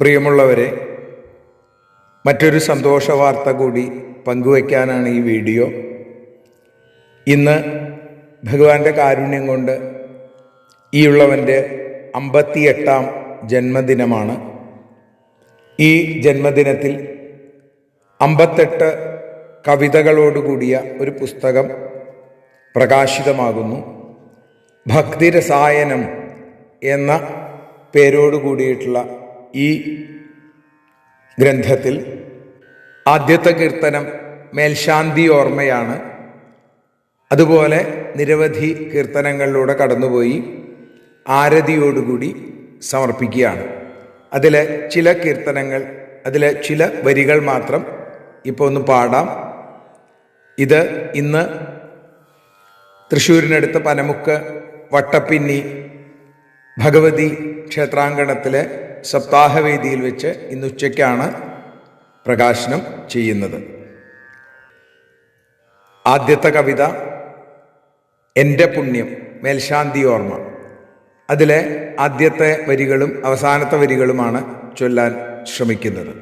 പ്രിയമുള്ളവരെ, മറ്റൊരു സന്തോഷ വാർത്ത കൂടി പങ്കുവയ്ക്കാനാണ് ഈ വീഡിയോ. ഇന്ന് ഭഗവാന്റെ കാരുണ്യം കൊണ്ട് ഈയുള്ളവൻ്റെ 58ാം ജന്മദിനമാണ്. ഈ ജന്മദിനത്തിൽ 58 കവിതകളോടുകൂടിയ ഒരു പുസ്തകം പ്രകാശിതമാകുന്നു. ഭക്തിരസായനം എന്ന പേരോട് കൂടിയിട്ടുള്ള ഈ ഗ്രന്ഥത്തിൽ ആദ്യത്തെ കീർത്തനം മേൽശാന്തി ഓർമ്മയാണ്. അതുപോലെ നിരവധി കീർത്തനങ്ങളിലൂടെ കടന്നുപോയി ആരതിയോടുകൂടി സമർപ്പിക്കുകയാണ്. അതിലെ ചില കീർത്തനങ്ങൾ, അതിലെ ചില വരികൾ മാത്രം ഇപ്പോൾ ഒന്ന് പാടാം. ഇത് ഇന്ന് തൃശ്ശൂരിനടുത്ത് പനമുക്ക് വട്ടപ്പിന്നി ഭഗവതി ക്ഷേത്രാങ്കണത്തിലെ സപ്താഹവേദിയിൽ വെച്ച് ഇന്ന് ഉച്ചയ്ക്കാണ് പ്രകാശനം ചെയ്യുന്നത്. ആദ്യത്തെ കവിത എൻ്റെ പുണ്യം, മേൽശാന്തി ഓർമ്മ. അതിലെ ആദ്യത്തെ വരികളും അവസാനത്തെ വരികളുമാണ് ചൊല്ലാൻ ശ്രമിക്കുന്നത്.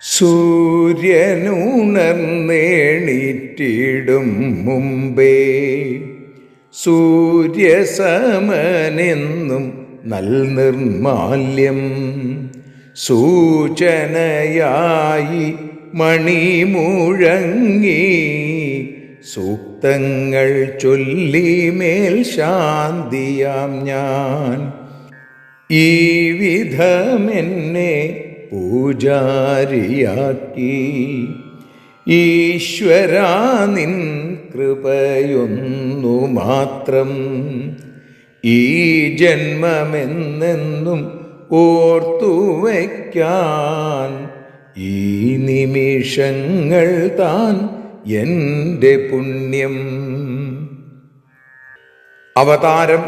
സൂര്യനുണർന്നേണീറ്റിടും മുമ്പേ സൂര്യസമനെന്നും നൽനിർമാല്യം സൂചനയായി മണിമുഴങ്ങി സൂക്തങ്ങൾ ചൊല്ലി മേൽശാന്തിയാം ഞാൻ ഈ വിധമെന്നെ പൂജാരിയാക്കി ഈശ്വരാ നിൻ കൃപയൊന്നു മാത്രം ഈ ജന്മമെന്നെന്നും ഓർത്തു വയ്ക്കാൻ ഈ നിമിഷങ്ങൾ താൻ എൻ്റെ പുണ്യം. അവതാരം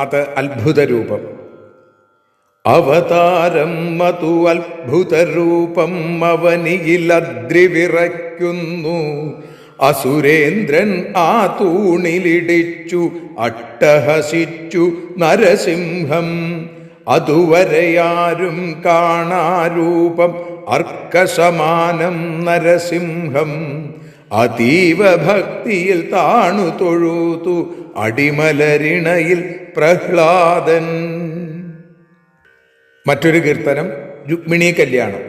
അത് അത്ഭുതരൂപം. അവതാരം മതു അത്ഭുതരൂപം അവനിയിലദ്രിവിറയ്ക്കുന്നു. അസുരേന്ദ്രൻ ആ തൂണിലിടിച്ചു അട്ടഹസിച്ചു നരസിംഹം. അതുവരെയാരും കാണാരൂപം അർക്കസമാനം നരസിംഹം. അതീവ ഭക്തിയിൽ താണു തൊഴുതു അടിമലരിണയിൽ പ്രഹ്ലാദൻ. മറ്റൊരു കീർത്തനം രുക്മിണി കല്യാണം.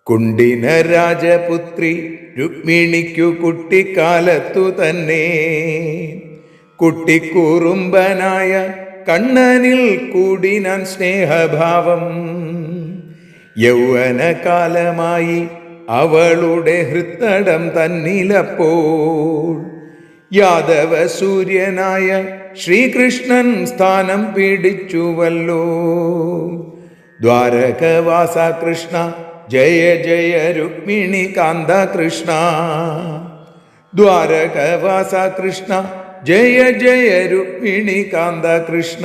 കുണ്ടിന രാജപുത്രി രുക്മിണിക്കു കുട്ടിക്കാലത്തു തന്നെ കുട്ടിക്കുറുമ്പനായ കണ്ണനിൽ കൂടിനാൻ സ്നേഹഭാവം. യൗവനകാലമായി അവളുടെ ഹൃത്തടം തന്നിലപ്പോൾ യാദവ സൂര്യനായ ശ്രീകൃഷ്ണൻ സ്ഥാനം പിടിച്ചുവല്ലോ. ദ്വാരകവാസ കൃഷ്ണ ജയ ജയ രുക്മിണി കാന്ത കൃഷ്ണ. ദ്വാരകവാസ കൃഷ്ണ ജയ ജയ രുക്മിണി കാന്ത കൃഷ്ണ.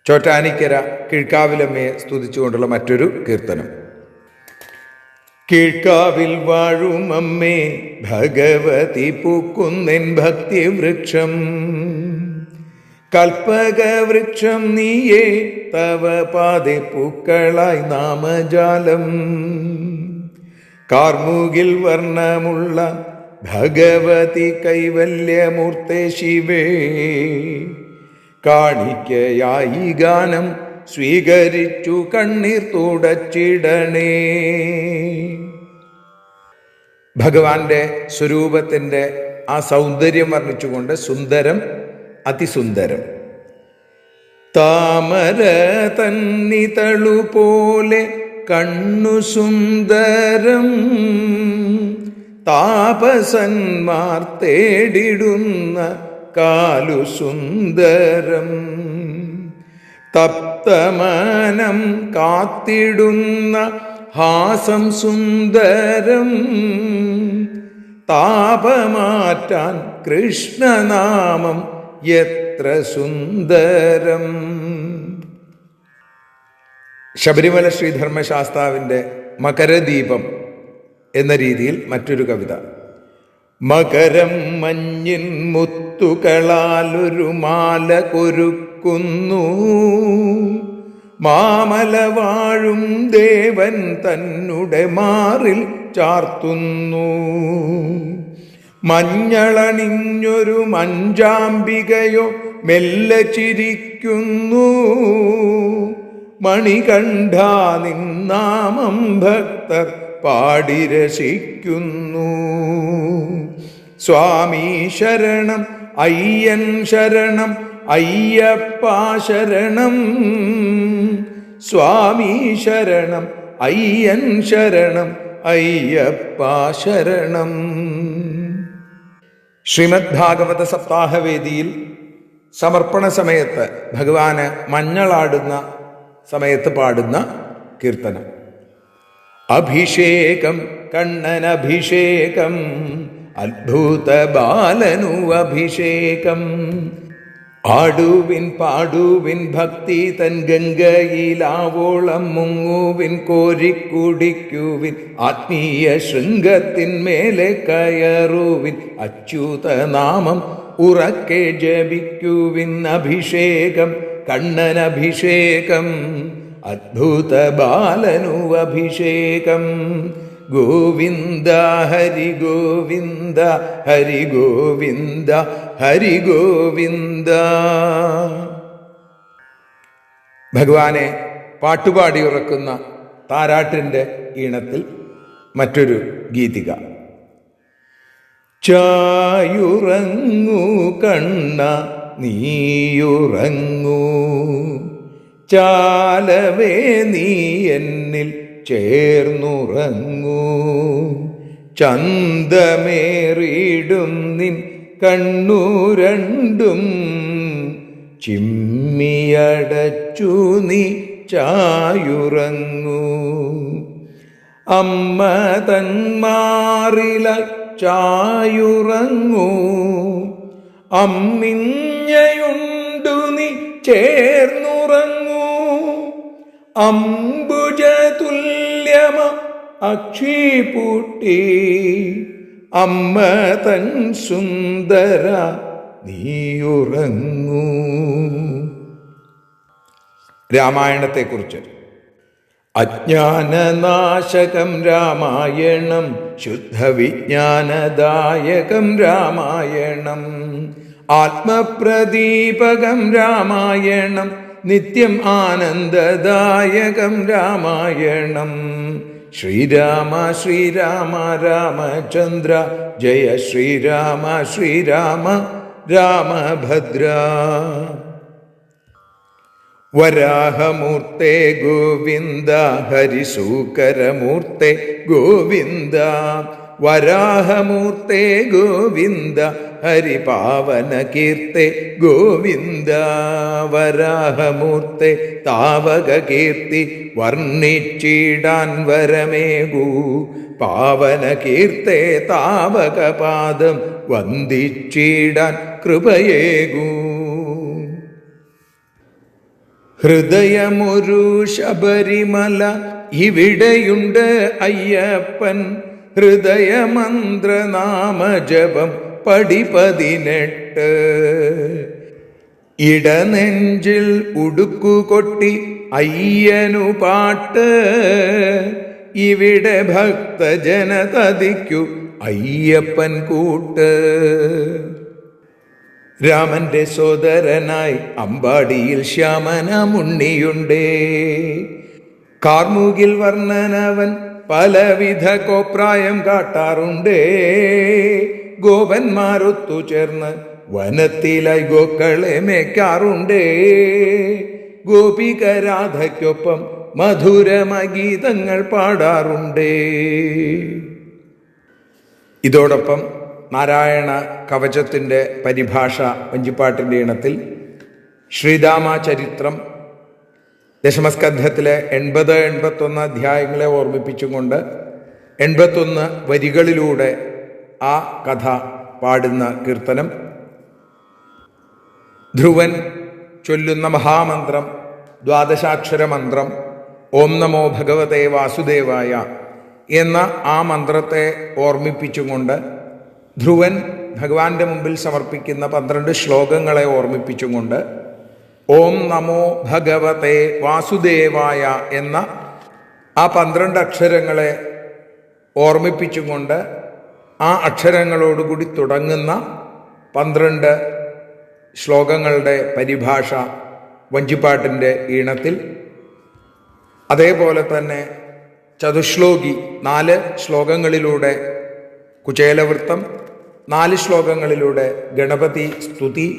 ചോറ്റാനിക്കര കീഴ്ക്കാവിലമ്മയെ സ്തുതിച്ചുകൊണ്ടുള്ള മറ്റൊരു കീർത്തനം. കീഴ്ക്കാവിൽ വാഴുമമ്മേ ഭഗവതി പൂക്കുന്നെൻ ഭക്തിവൃക്ഷം. കൽപ്പകവൃക്ഷം നീയേ തവ പാതെ പൂക്കളായി നാമജാലം. കാർമുകിൽ വർണ്ണമുള്ള ഭഗവതി കൈവല്യമൂർത്തേ ശിവേ. കാണിക്കയായി ഗാനം സ്വീകരിച്ചു കണ്ണീർ തുടച്ചിടണേ. ഭഗവാന്റെ സ്വരൂപത്തിൻ്റെ ആ സൗന്ദര്യം വർണ്ണിച്ചുകൊണ്ട് സുന്ദരം അതിസുന്ദരം. താമര തന്നിതളു പോലെ കണ്ണു സുന്ദരം. താപസന്മാർ തേടിടുന്ന കാലു സുന്ദരം. തപ്തമനം കാത്തിടുന്ന ഹാസം സുന്ദരം. താപമാറ്റാൻ കൃഷ്ണനാമം എത്ര സുന്ദരം. ശബരിമല ശ്രീധർമ്മശാസ്താവിൻ്റെ മകരദീപം എന്ന രീതിയിൽ മറ്റൊരു കവിത. മകരം മഞ്ഞിൻ മുത്തുകളാലൊരു മാല കൊരുക്കുന്നു. മാമല വാഴും ദേവൻ തന്നുടെ മാറിൽ ചാർത്തുന്നു. മഞ്ഞളണിഞ്ഞൊരു മഞ്ചാംബികയോ മെല്ലെ ചിരിക്കുന്നു. മണികണ്ഠ നിന്നാമം ഭക്തർ പാടി രസിക്കുന്നു. സ്വാമി ശരണം അയ്യൻ ശരണം അയ്യപ്പ ശരണം. സ്വാമി ശരണം അയ്യൻ ശരണം അയ്യപ്പ ശരണം. ശ്രീമദ് ഭാഗവത സപ്താഹവേദിയിൽ സമർപ്പണ സമയത്ത് ഭഗവാന് മഞ്ഞളാടുന്ന സമയത്ത് പാടുന്ന കീർത്തനം. അഭിഷേകം കണ്ണനഭിഷേകം അദ്ഭുത ബാലനു അഭിഷേകം. ആടുവിൻ പാടുവിൻ ഭക്തി തൻ ഗംഗയിലാവോളം മുങ്ങുവിൻ കോരിക്കുടിക്കുവിൻ ആത്മീയ ശൃംഗത്തിന്മേലെ കയറുവിൻ അച്യുതനാമം ഉറക്കെ ജപിക്കുവിൻ. അഭിഷേകം കണ്ണനഭിഷേകം അദ്ഭുത ബാലനു അഭിഷേകം. ഗോവിന്ദ ഹരി ഗോവിന്ദ ഹരി ഗോവിന്ദ ഹരി ഗോവിന്ദ. ഭഗവാനെ പാട്ടുപാടി ഉറക്കുന്ന താരാട്ടിൻ്റെ ഈണത്തിൽ മറ്റൊരു ഗീതിക. ചായുറങ്ങൂ കണ്ണ നീയുറങ്ങൂ, ചാലവേ നീ എന്നിൽ ചേർന്നുറങ്ങൂ. ചന്തമേറിയിടും നിൻ കണ്ണു രണ്ടും ചിമ്മിയടച്ചു നീ ചായുറങ്ങൂ. അമ്മ തന്മാറില ചായുറങ്ങൂ, അമ്മിഞ്ഞയുണ്ടു നീ ചേർന്നുറങ്ങൂ. അംബുജതുല്യമ അക്ഷിപൂട്ടി അമ്മ തൻ സുന്ദര നീയുറങ്ങൂ. രാമായണത്തെക്കുറിച്ച്. അജ്ഞാനനാശകം രാമായണം ശുദ്ധവിജ്ഞാനദായകം രാമായണം. ആത്മപ്രദീപകം രാമായണം നിത്യം ആനന്ദദായകം രാമായണം. ശ്രീരാമ ശ്രീരാമ രാമചന്ദ്ര ജയ ശ്രീരാമ ശ്രീരാമ രാമഭദ്ര. വരാഹമൂർത്തേ ഗോവിന്ദ ഹരിസൂകരമൂർത്തേ ഗോവിന്ദ. വരാഹമൂർത്തേ ഗോവിന്ദ ഹരിപാവന കീർത്തെ ഗോവിന്ദ. വരാഹമൂർത്തെ താവക കീർത്തി വർണ്ണിച്ചിടാൻ വരമേകൂ. പാവന കീർത്തെ താവക പാദം വന്ദിച്ചിടാൻ കൃപയേകൂ. ഹൃദയമൊരു ശബരിമല ഇവിടെയുണ്ട് അയ്യപ്പൻ. ഹൃദയമന്ത്രനാമജപം പടി 18. ഇടനെഞ്ചിൽ ഉടുക്കുകൊട്ടി അയ്യനു പാട്ട്. ഇവിടെ ഭക്തജനതതിക്കു അയ്യപ്പൻ കൂട്ട്. രാമന്റെ സോദരനായി അമ്പാടിയിൽ ശ്യാമനമുണ്ണിയുണ്ടേ. കാർമുകിൽ വർണ്ണനവൻ പലവിധ കോപ്രായം കാട്ടാറുണ്ടേ. ഗോപന്മാരൊത്തു ചേർന്ന് വനത്തിലായി ഗോക്കളെ മേയ്ക്കാറുണ്ടേ. ഗോപിക രാധയ്ക്കൊപ്പം മധുരമഗീതങ്ങൾ പാടാറുണ്ടേ. ഇതോടൊപ്പം നാരായണ കവചത്തിൻ്റെ പരിഭാഷ വഞ്ചിപ്പാട്ടിൻ്റെ ഇണത്തിൽ ശ്രീരാമ ചരിത്രം ദശമസ്കന്ധത്തിലെ 80-81 അധ്യായങ്ങളെ ഓർമ്മിപ്പിച്ചുകൊണ്ട് 81 വരികളിലൂടെ ആ കഥ പാടുന്ന കീർത്തനം. ധ്രുവൻ ചൊല്ലുന്ന മഹാമന്ത്രം, ദ്വാദശാക്ഷര മന്ത്രം ഓം നമോ ഭഗവതേ വാസുദേവായ എന്ന ആ മന്ത്രത്തെ ഓർമ്മിപ്പിച്ചുകൊണ്ട് ധ്രുവൻ ഭഗവാന്റെ മുമ്പിൽ സമർപ്പിക്കുന്ന 12 ശ്ലോകങ്ങളെ ഓർമ്മിപ്പിച്ചുകൊണ്ട് ഓം നമോ ഭഗവതേ വാസുദേവായ എന്ന ആ 12 അക്ഷരങ്ങളെ ഓർമ്മിപ്പിച്ചുകൊണ്ട് ആ അക്ഷരങ്ങളോടുകൂടി തുടങ്ങുന്ന 12 ശ്ലോകങ്ങളുടെ പരിഭാഷ വഞ്ചിപ്പാട്ടിൻ്റെ ഈണത്തിൽ, അതേപോലെ തന്നെ ചതുശ്ലോകി 4 ശ്ലോകങ്ങളിലൂടെ കുചേലവൃത്തം, 4 ശ്ലോകങ്ങളിലൂടെ ഗണപതി സ്തുതി,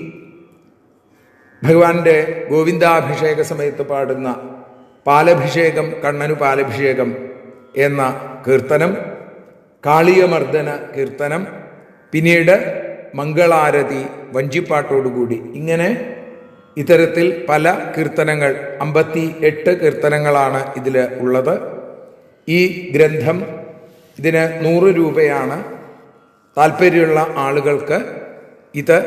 ഭഗവാന്റെ ഗോവിന്ദാഭിഷേക സമയത്ത് പാടുന്ന പാലഭിഷേകം കണ്ണനു പാലഭിഷേകം എന്ന കീർത്തനം, കാളിയമർദ്ദന കീർത്തനം, പിന്നീട് മംഗളാരതി വഞ്ചിപ്പാട്ടോടുകൂടി, ഇങ്ങനെ ഇത്തരത്തിൽ പല കീർത്തനങ്ങൾ 58 കീർത്തനങ്ങളാണ് ഇതിൽ ഉള്ളത്. ഈ ഗ്രന്ഥം ഇതിന് 100 രൂപയാണ്. താല്പര്യമുള്ള ആളുകൾക്ക് ഇത്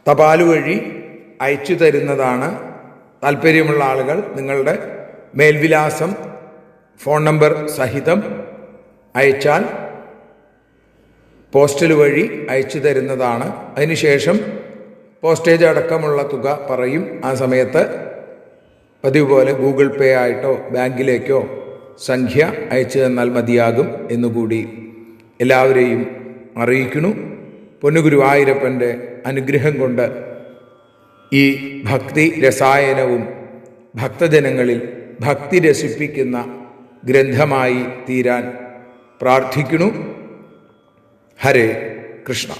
തപാൽ വഴി അയച്ചു തരുന്നതാണ്. താല്പര്യമുള്ള ആളുകൾ നിങ്ങളുടെ മേൽവിലാസം ഫോൺ നമ്പർ സഹിതം അയച്ചാൽ പോസ്റ്റൽ വഴി അയച്ചു തരുന്നതാണ്. അതിനുശേഷം പോസ്റ്റേജ് അടക്കമുള്ള തുക പറയും. ആ സമയത്ത് പതിവ് പോലെ ഗൂഗിൾ പേ ആയിട്ടോ ബാങ്കിലേക്കോ സംഖ്യ അയച്ചു തന്നാൽ മതിയാകും എന്നുകൂടി എല്ലാവരെയും അറിയിക്കുന്നു. പൊന്നുഗുരുവായൂരപ്പൻ്റെ അനുഗ്രഹം കൊണ്ട് ഈ ഭക്തി രസായനവും ഭക്തജനങ്ങളിൽ ഭക്തി രസിപ്പിക്കുന്ന ഗ്രന്ഥമായി തീരാൻ പ്രാർത്ഥിക്കുന്നു. ഹരേ കൃഷ്ണ.